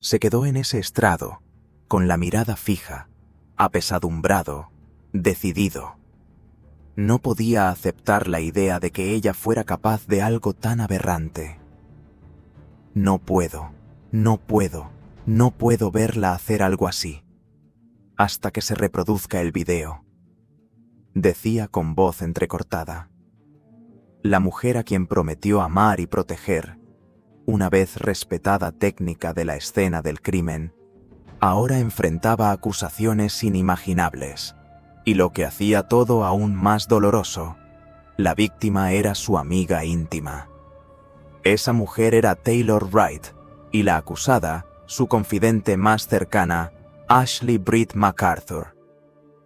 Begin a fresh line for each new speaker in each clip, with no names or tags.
Se quedó en ese estrado, con la mirada fija, apesadumbrado, decidido. No podía aceptar la idea de que ella fuera capaz de algo tan aberrante. No puedo verla hacer algo así. Hasta que se reproduzca el video, decía con voz entrecortada. La mujer a quien prometió amar y proteger, una vez respetada técnica de la escena del crimen, ahora enfrentaba acusaciones inimaginables. Y lo que hacía todo aún más doloroso, la víctima era su amiga íntima. Esa mujer era Taylor Wright, y la acusada, su confidente más cercana, Ashley Britt MacArthur.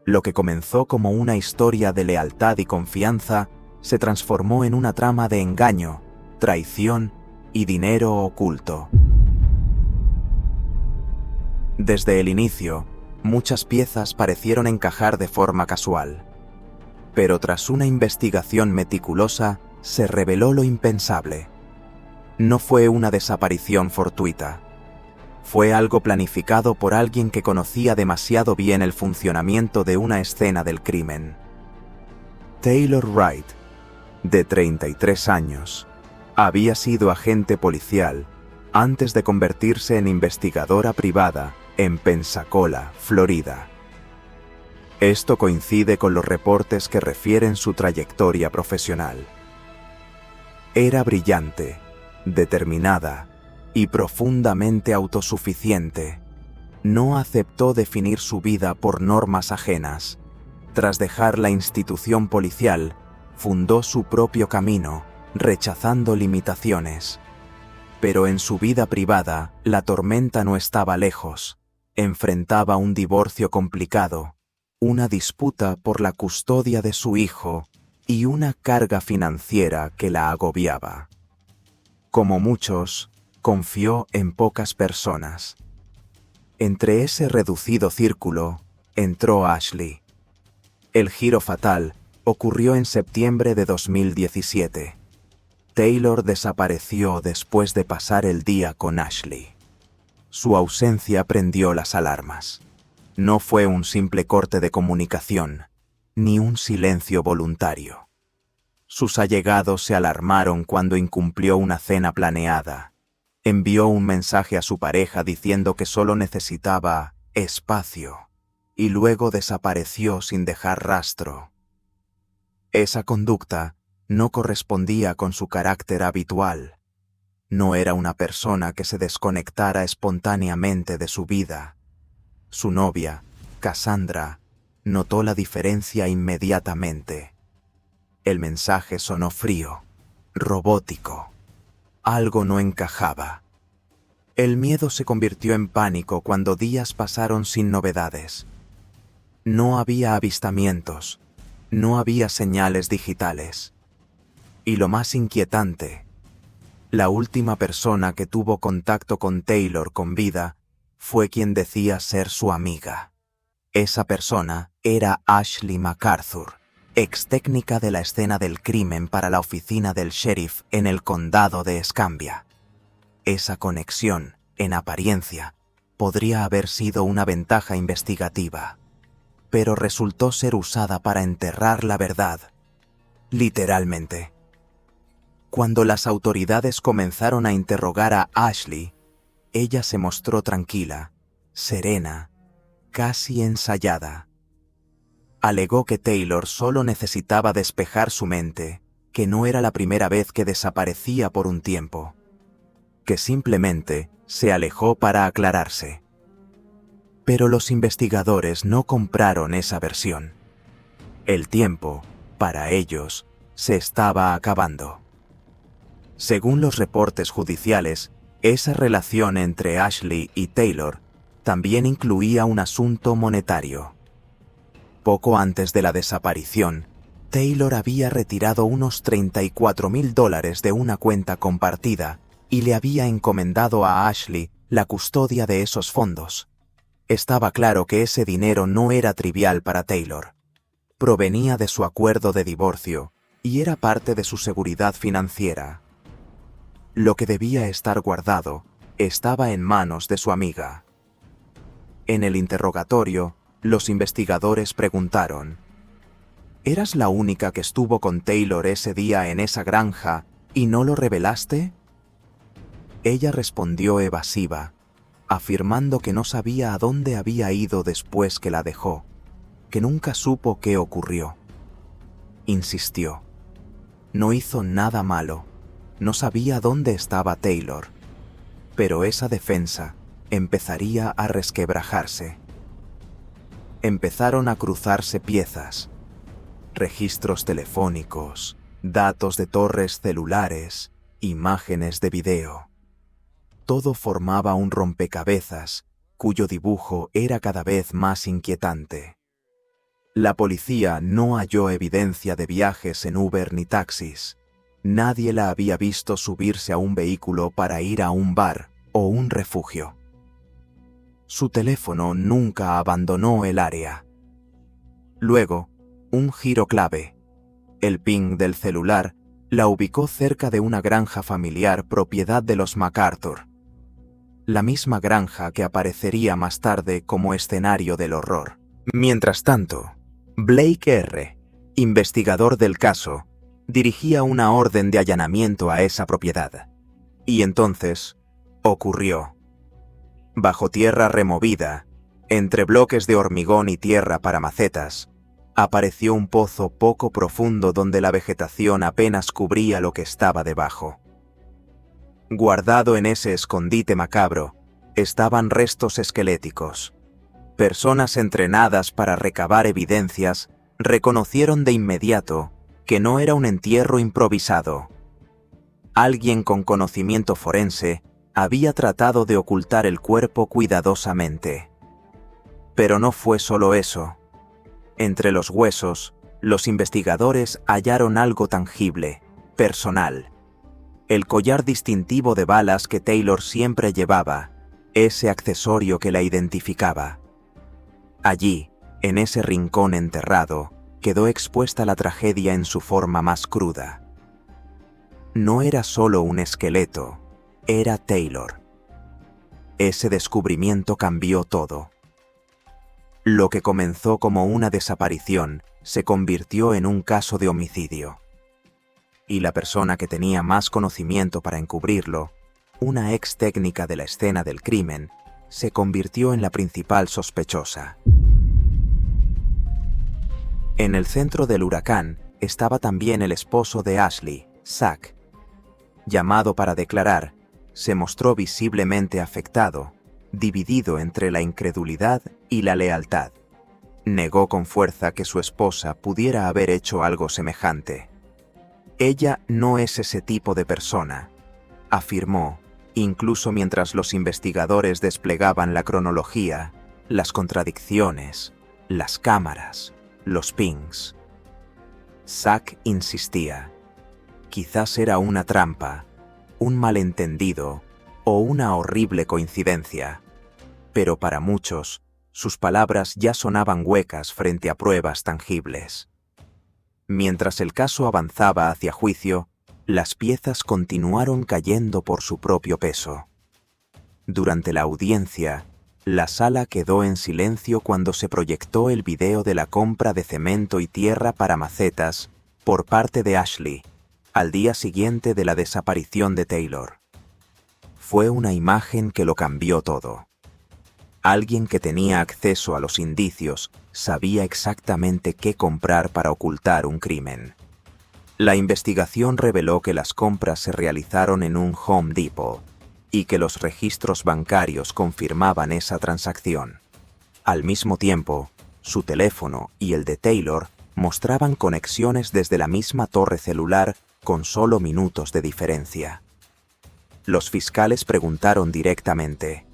Lo que comenzó como una historia de lealtad y confianza se transformó en una trama de engaño, traición y dinero oculto. Desde el inicio, muchas piezas parecieron encajar de forma casual. Pero tras una investigación meticulosa, se reveló lo impensable. No fue una desaparición fortuita. Fue algo planificado por alguien que conocía demasiado bien el funcionamiento de una escena del crimen. Taylor Wright, de 33 años, había sido agente policial antes de convertirse en investigadora privada en Pensacola, Florida. Esto coincide con los reportes que refieren su trayectoria profesional. Era brillante, determinada y profundamente autosuficiente. No aceptó definir su vida por normas ajenas. Tras dejar la institución policial, fundó su propio camino, rechazando limitaciones. Pero en su vida privada, la tormenta no estaba lejos. Enfrentaba un divorcio complicado, una disputa por la custodia de su hijo y una carga financiera que la agobiaba. Como muchos, confió en pocas personas. Entre ese reducido círculo, entró Ashley. El giro fatal ocurrió en septiembre de 2017. Taylor desapareció después de pasar el día con Ashley. Su ausencia prendió las alarmas. No fue un simple corte de comunicación, ni un silencio voluntario. Sus allegados se alarmaron cuando incumplió una cena planeada. Envió un mensaje a su pareja diciendo que solo necesitaba espacio, y luego desapareció sin dejar rastro. Esa conducta no correspondía con su carácter habitual. No era una persona que se desconectara espontáneamente de su vida. Su novia, Cassandra, notó la diferencia inmediatamente. El mensaje sonó frío, robótico. Algo no encajaba. El miedo se convirtió en pánico cuando días pasaron sin novedades. No había avistamientos, no había señales digitales. Y lo más inquietante, la última persona que tuvo contacto con Taylor con vida fue quien decía ser su amiga. Esa persona era Ashley MacArthur, ex técnica de la escena del crimen para la oficina del sheriff en el condado de Escambia. Esa conexión, en apariencia, podría haber sido una ventaja investigativa, pero resultó ser usada para enterrar la verdad, literalmente. Cuando las autoridades comenzaron a interrogar a Ashley, ella se mostró tranquila, serena, casi ensayada. Alegó que Taylor solo necesitaba despejar su mente, que no era la primera vez que desaparecía por un tiempo, que simplemente se alejó para aclararse. Pero los investigadores no compraron esa versión. El tiempo, para ellos, se estaba acabando. Según los reportes judiciales, esa relación entre Ashley y Taylor también incluía un asunto monetario. Poco antes de la desaparición, Taylor había retirado unos $34,000 de una cuenta compartida y le había encomendado a Ashley la custodia de esos fondos. Estaba claro que ese dinero no era trivial para Taylor. Provenía de su acuerdo de divorcio y era parte de su seguridad financiera. Lo que debía estar guardado estaba en manos de su amiga. En el interrogatorio, los investigadores preguntaron: ¿eras la única que estuvo con Taylor ese día en esa granja y no lo revelaste? Ella respondió evasiva, afirmando que no sabía a dónde había ido después que la dejó, que nunca supo qué ocurrió. Insistió: no hizo nada malo, no sabía dónde estaba Taylor. Pero esa defensa empezaría a resquebrajarse. Empezaron a cruzarse piezas, registros telefónicos, datos de torres celulares, imágenes de video. Todo formaba un rompecabezas cuyo dibujo era cada vez más inquietante. La policía no halló evidencia de viajes en Uber ni taxis. Nadie la había visto subirse a un vehículo para ir a un bar o un refugio. Su teléfono nunca abandonó el área. Luego, un giro clave. El ping del celular la ubicó cerca de una granja familiar propiedad de los MacArthur. La misma granja que aparecería más tarde como escenario del horror. Mientras tanto, Blake R., investigador del caso, dirigía una orden de allanamiento a esa propiedad. Y entonces, ocurrió. Bajo tierra removida, entre bloques de hormigón y tierra para macetas, apareció un pozo poco profundo donde la vegetación apenas cubría lo que estaba debajo. Guardado en ese escondite macabro, estaban restos esqueléticos. Personas entrenadas para recabar evidencias reconocieron de inmediato que no era un entierro improvisado. Alguien con conocimiento forense había tratado de ocultar el cuerpo cuidadosamente. Pero no fue solo eso. Entre los huesos, los investigadores hallaron algo tangible, personal. El collar distintivo de balas que Taylor siempre llevaba, ese accesorio que la identificaba. Allí, en ese rincón enterrado, quedó expuesta la tragedia en su forma más cruda. No era solo un esqueleto, era Taylor. Ese descubrimiento cambió todo. Lo que comenzó como una desaparición se convirtió en un caso de homicidio. Y la persona que tenía más conocimiento para encubrirlo, una ex técnica de la escena del crimen, se convirtió en la principal sospechosa. En el centro del huracán estaba también el esposo de Ashley, Zach. Llamado para declarar, se mostró visiblemente afectado, dividido entre la incredulidad y la lealtad. Negó con fuerza que su esposa pudiera haber hecho algo semejante. Ella no es ese tipo de persona, afirmó, incluso mientras los investigadores desplegaban la cronología, las contradicciones, las cámaras, los pings. Zach insistía. Quizás era una trampa, un malentendido o una horrible coincidencia, pero para muchos, sus palabras ya sonaban huecas frente a pruebas tangibles. Mientras el caso avanzaba hacia juicio, las piezas continuaron cayendo por su propio peso. Durante la audiencia, la sala quedó en silencio cuando se proyectó el video de la compra de cemento y tierra para macetas por parte de Ashley, al día siguiente de la desaparición de Taylor. Fue una imagen que lo cambió todo. Alguien que tenía acceso a los indicios sabía exactamente qué comprar para ocultar un crimen. La investigación reveló que las compras se realizaron en un Home Depot y que los registros bancarios confirmaban esa transacción. Al mismo tiempo, su teléfono y el de Taylor mostraban conexiones desde la misma torre celular con solo minutos de diferencia. Los fiscales preguntaron directamente: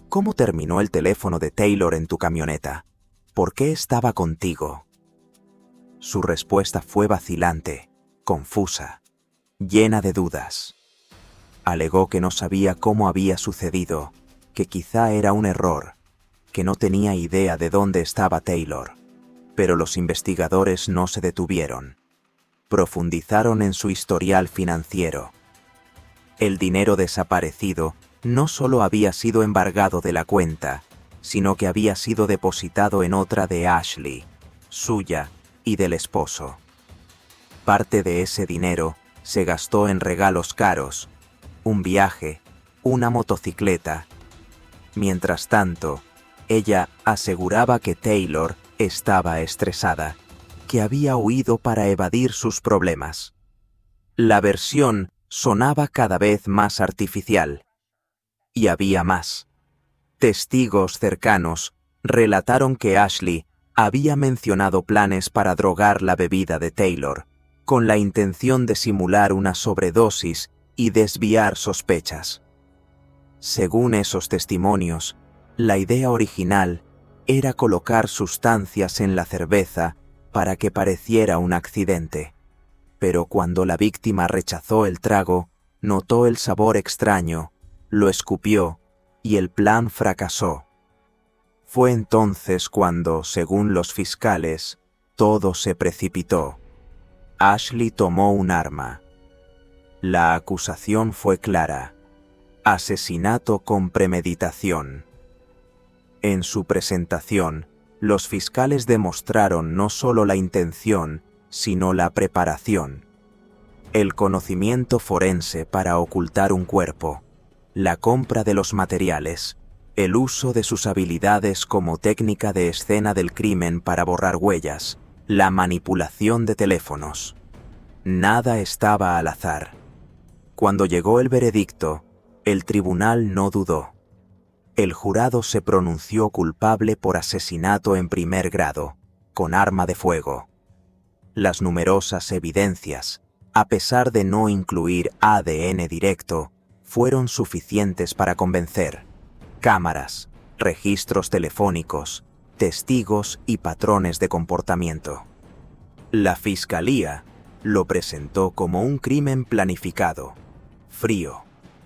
¿cómo terminó el teléfono de Taylor en tu camioneta? ¿Por qué estaba contigo? Su respuesta fue vacilante, confusa, llena de dudas. Alegó que no sabía cómo había sucedido, que quizá era un error, que no tenía idea de dónde estaba Taylor. Pero los investigadores no se detuvieron. Profundizaron en su historial financiero. El dinero desaparecido no solo había sido embargado de la cuenta, sino que había sido depositado en otra de Ashley, suya y del esposo. Parte de ese dinero se gastó en regalos caros, un viaje, una motocicleta. Mientras tanto, ella aseguraba que Taylor estaba estresada, que había huido para evadir sus problemas. La versión sonaba cada vez más artificial. Y había más. Testigos cercanos relataron que Ashley había mencionado planes para drogar la bebida de Taylor, con la intención de simular una sobredosis y desviar sospechas. Según esos testimonios, la idea original era colocar sustancias en la cerveza para que pareciera un accidente. Pero cuando la víctima rechazó el trago, notó el sabor extraño, lo escupió y el plan fracasó. Fue entonces cuando, según los fiscales, todo se precipitó. Ashley tomó un arma. La acusación fue clara: asesinato con premeditación. En su presentación, los fiscales demostraron no solo la intención, sino la preparación. El conocimiento forense para ocultar un cuerpo, la compra de los materiales, el uso de sus habilidades como técnica de escena del crimen para borrar huellas, la manipulación de teléfonos. Nada estaba al azar. Cuando llegó el veredicto, el tribunal no dudó. El jurado se pronunció culpable por asesinato en primer grado, con arma de fuego. Las numerosas evidencias, a pesar de no incluir ADN directo, fueron suficientes para convencer. Cámaras, registros telefónicos, testigos y patrones de comportamiento. La fiscalía lo presentó como un crimen planificado, frío,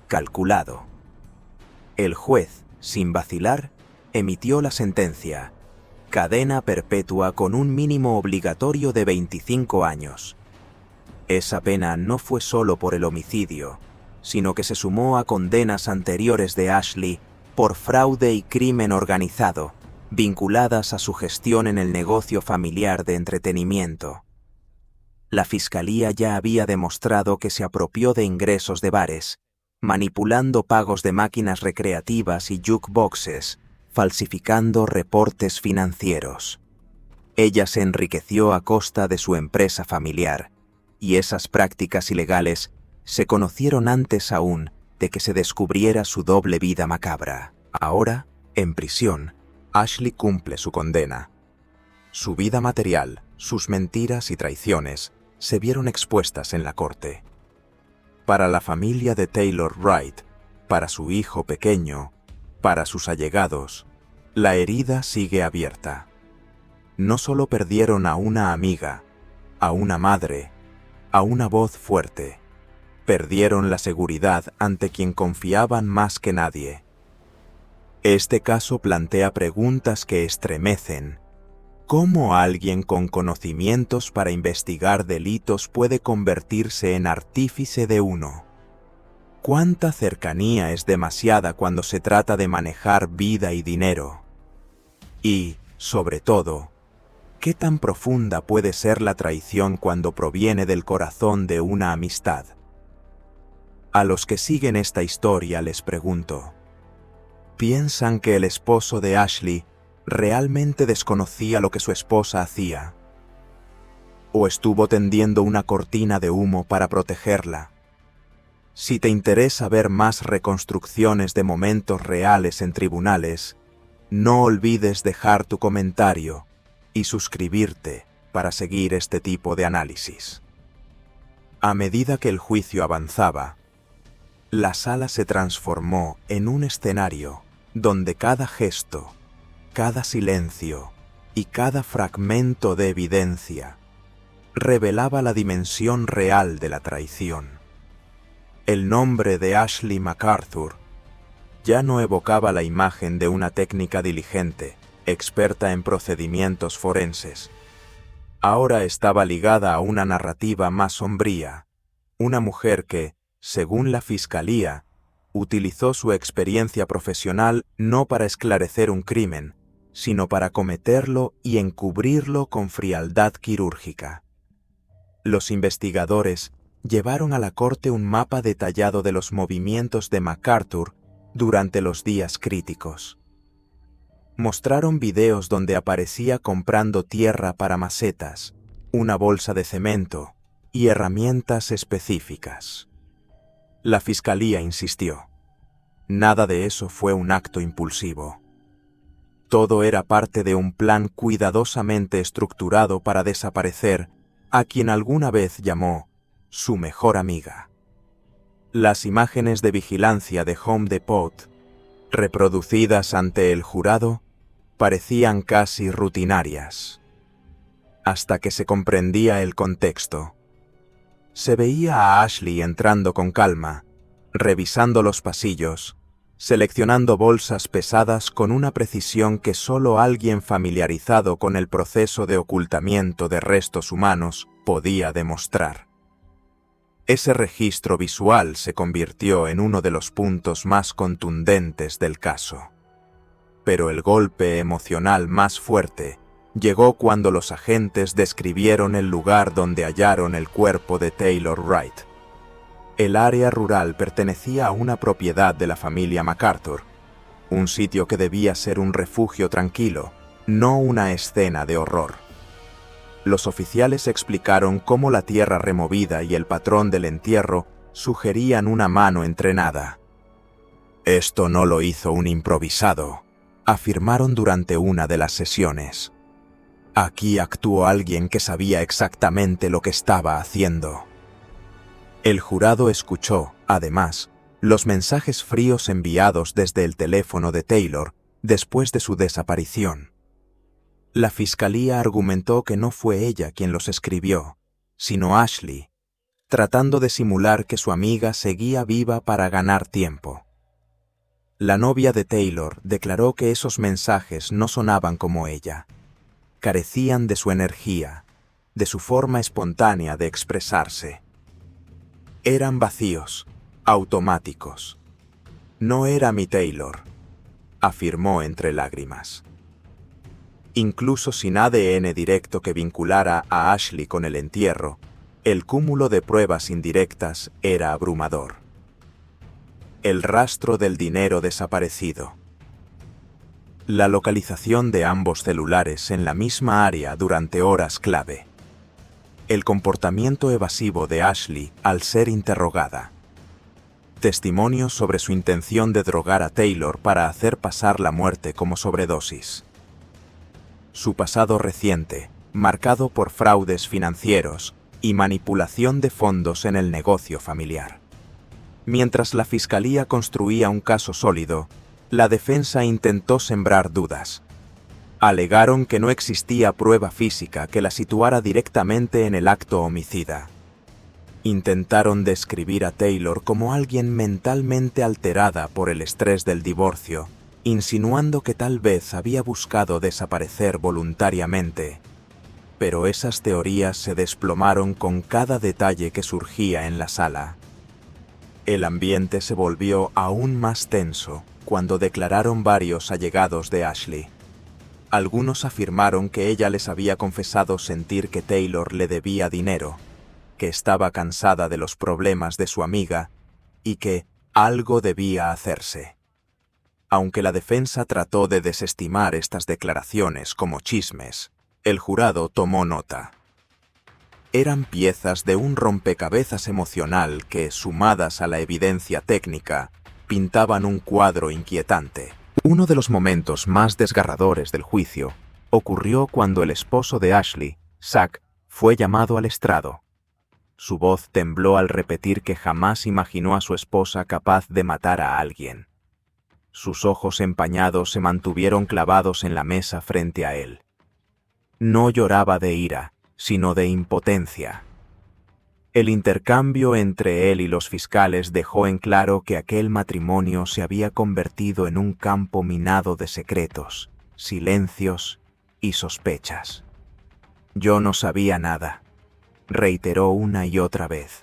calculado. El juez, sin vacilar, emitió la sentencia: cadena perpetua con un mínimo obligatorio de 25 años. Esa pena no fue solo por el homicidio, sino que se sumó a condenas anteriores de Ashley por fraude y crimen organizado, vinculadas a su gestión en el negocio familiar de entretenimiento. La fiscalía ya había demostrado que se apropió de ingresos de bares, manipulando pagos de máquinas recreativas y jukeboxes, falsificando reportes financieros. Ella se enriqueció a costa de su empresa familiar, y esas prácticas ilegales se conocieron antes aún de que se descubriera su doble vida macabra. Ahora, en prisión, Ashley cumple su condena. Su vida material, sus mentiras y traiciones se vieron expuestas en la corte. Para la familia de Taylor Wright, para su hijo pequeño, para sus allegados, la herida sigue abierta. No solo perdieron a una amiga, a una madre, a una voz fuerte. Perdieron la seguridad ante quien confiaban más que nadie. Este caso plantea preguntas que estremecen. ¿Cómo alguien con conocimientos para investigar delitos puede convertirse en artífice de uno? ¿Cuánta cercanía es demasiada cuando se trata de manejar vida y dinero? Y, sobre todo, ¿qué tan profunda puede ser la traición cuando proviene del corazón de una amistad? A los que siguen esta historia les pregunto: ¿piensan que el esposo de Ashley realmente desconocía lo que su esposa hacía? ¿O estuvo tendiendo una cortina de humo para protegerla? Si te interesa ver más reconstrucciones de momentos reales en tribunales, no olvides dejar tu comentario y suscribirte para seguir este tipo de análisis. A medida que el juicio avanzaba, la sala se transformó en un escenario donde cada gesto, cada silencio y cada fragmento de evidencia revelaba la dimensión real de la traición. El nombre de Ashley MacArthur ya no evocaba la imagen de una técnica diligente, experta en procedimientos forenses. Ahora estaba ligada a una narrativa más sombría, una mujer que, según la fiscalía, Utilizó su experiencia profesional no para esclarecer un crimen, sino para cometerlo y encubrirlo con frialdad quirúrgica. Los investigadores llevaron a la corte un mapa detallado de los movimientos de MacArthur durante los días críticos. Mostraron videos donde aparecía comprando tierra para macetas, una bolsa de cemento y herramientas específicas. La fiscalía insistió. Nada de eso fue un acto impulsivo. Todo era parte de un plan cuidadosamente estructurado para desaparecer a quien alguna vez llamó su mejor amiga. Las imágenes de vigilancia de Home Depot, reproducidas ante el jurado, parecían casi rutinarias, hasta que se comprendía el contexto. Se veía a Ashley entrando con calma, revisando los pasillos, seleccionando bolsas pesadas con una precisión que solo alguien familiarizado con el proceso de ocultamiento de restos humanos podía demostrar. Ese registro visual se convirtió en uno de los puntos más contundentes del caso. Pero el golpe emocional más fuerte llegó cuando los agentes describieron el lugar donde hallaron el cuerpo de Taylor Wright. El área rural pertenecía a una propiedad de la familia MacArthur, un sitio que debía ser un refugio tranquilo, no una escena de horror. Los oficiales explicaron cómo la tierra removida y el patrón del entierro sugerían una mano entrenada. Esto no lo hizo un improvisado, afirmaron durante una de las sesiones. Aquí actuó alguien que sabía exactamente lo que estaba haciendo. El jurado escuchó, además, los mensajes fríos enviados desde el teléfono de Taylor después de su desaparición. La fiscalía argumentó que no fue ella quien los escribió, sino Ashley, tratando de simular que su amiga seguía viva para ganar tiempo. La novia de Taylor declaró que esos mensajes no sonaban como ella. Carecían de su energía, de su forma espontánea de expresarse. Eran vacíos, automáticos. No era mi Taylor, afirmó entre lágrimas. Incluso sin ADN directo que vinculara a Ashley con el entierro, el cúmulo de pruebas indirectas era abrumador. El rastro del dinero desaparecido. La localización de ambos celulares en la misma área durante horas clave. El comportamiento evasivo de Ashley al ser interrogada. Testimonios sobre su intención de drogar a Taylor para hacer pasar la muerte como sobredosis. Su pasado reciente, marcado por fraudes financieros y manipulación de fondos en el negocio familiar. Mientras la fiscalía construía un caso sólido, la defensa intentó sembrar dudas. Alegaron que no existía prueba física que la situara directamente en el acto homicida. Intentaron describir a Taylor como alguien mentalmente alterada por el estrés del divorcio, insinuando que tal vez había buscado desaparecer voluntariamente. Pero esas teorías se desplomaron con cada detalle que surgía en la sala. El ambiente se volvió aún más tenso cuando declararon varios allegados de Ashley. Algunos afirmaron que ella les había confesado sentir que Taylor le debía dinero, que estaba cansada de los problemas de su amiga y que algo debía hacerse. Aunque la defensa trató de desestimar estas declaraciones como chismes, el jurado tomó nota. Eran piezas de un rompecabezas emocional que, sumadas a la evidencia técnica, pintaban un cuadro inquietante. Uno de los momentos más desgarradores del juicio ocurrió cuando el esposo de Ashley, Zach, fue llamado al estrado. Su voz tembló al repetir que jamás imaginó a su esposa capaz de matar a alguien. Sus ojos empañados se mantuvieron clavados en la mesa frente a él. No lloraba de ira, sino de impotencia. El intercambio entre él y los fiscales dejó en claro que aquel matrimonio se había convertido en un campo minado de secretos, silencios y sospechas. Yo no sabía nada, reiteró una y otra vez.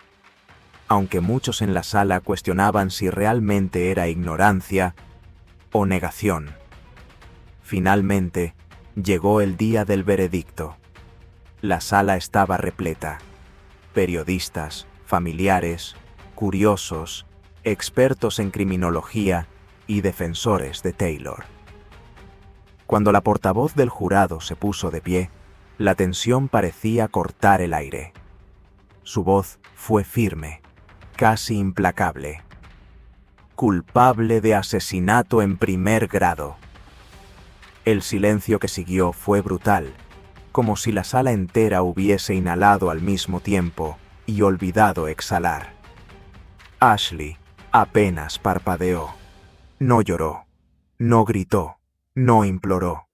aunque muchos en la sala cuestionaban si realmente era ignorancia o negación. Finalmente, llegó el día del veredicto. La sala estaba repleta. Periodistas, familiares, curiosos, expertos en criminología y defensores de Taylor. Cuando la portavoz del jurado se puso de pie, la tensión parecía cortar el aire. Su voz fue firme, casi implacable. Culpable de asesinato en primer grado. El silencio que siguió fue brutal, como si la sala entera hubiese inhalado al mismo tiempo y olvidado exhalar. Ashley apenas parpadeó. No lloró, no gritó, no imploró.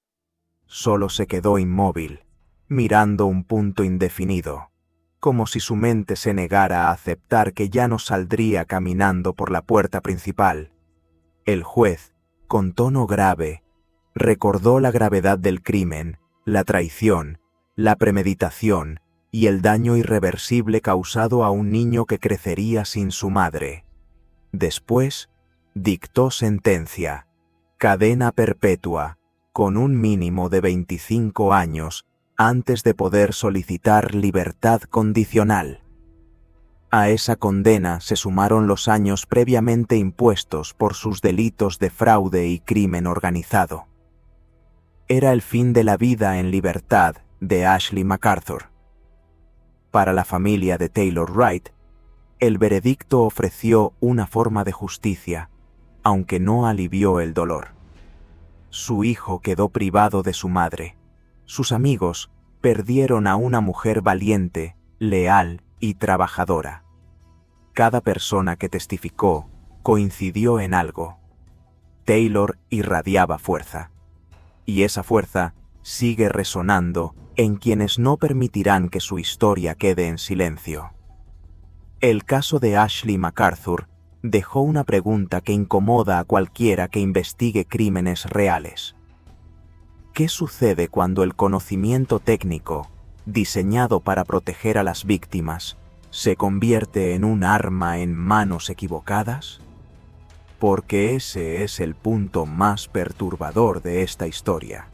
Solo se quedó inmóvil, mirando un punto indefinido, como si su mente se negara a aceptar que ya no saldría caminando por la puerta principal. El juez, con tono grave, recordó la gravedad del crimen, la traición, la premeditación y el daño irreversible causado a un niño que crecería sin su madre. Después, dictó sentencia: cadena perpetua, con un mínimo de 25 años, antes de poder solicitar libertad condicional. A esa condena se sumaron los años previamente impuestos por sus delitos de fraude y crimen organizado. Era el fin de la vida en libertad de Ashley MacArthur. Para la familia de Taylor Wright, el veredicto ofreció una forma de justicia, aunque no alivió el dolor. Su hijo quedó privado de su madre. Sus amigos perdieron a una mujer valiente, leal y trabajadora. Cada persona que testificó coincidió en algo. Taylor irradiaba fuerza. Y esa fuerza sigue resonando en quienes no permitirán que su historia quede en silencio. El caso de Ashley MacArthur dejó una pregunta que incomoda a cualquiera que investigue crímenes reales. ¿Qué sucede cuando el conocimiento técnico, diseñado para proteger a las víctimas, se convierte en un arma en manos equivocadas? Porque ese es el punto más perturbador de esta historia.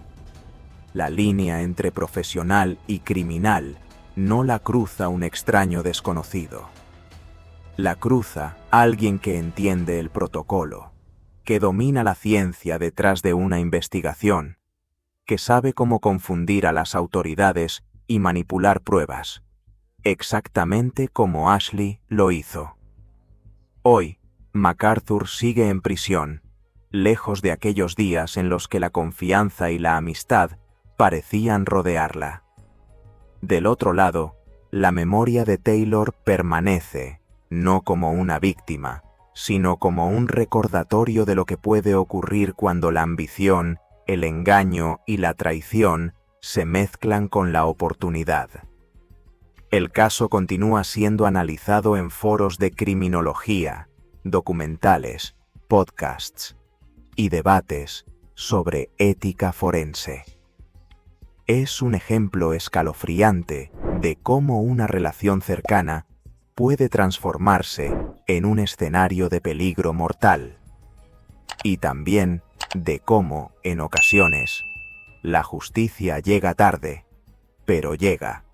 La línea entre profesional y criminal no la cruza un extraño desconocido. La cruza alguien que entiende el protocolo, que domina la ciencia detrás de una investigación, que sabe cómo confundir a las autoridades y manipular pruebas, exactamente como Ashley lo hizo. Hoy, MacArthur sigue en prisión, lejos de aquellos días en los que la confianza y la amistad parecían rodearla. Del otro lado, la memoria de Taylor permanece, no como una víctima, sino como un recordatorio de lo que puede ocurrir cuando la ambición, el engaño y la traición se mezclan con la oportunidad. El caso continúa siendo analizado en foros de criminología, documentales, podcasts y debates sobre ética forense. Es un ejemplo escalofriante de cómo una relación cercana puede transformarse en un escenario de peligro mortal. Y también de cómo, en ocasiones, la justicia llega tarde, pero llega.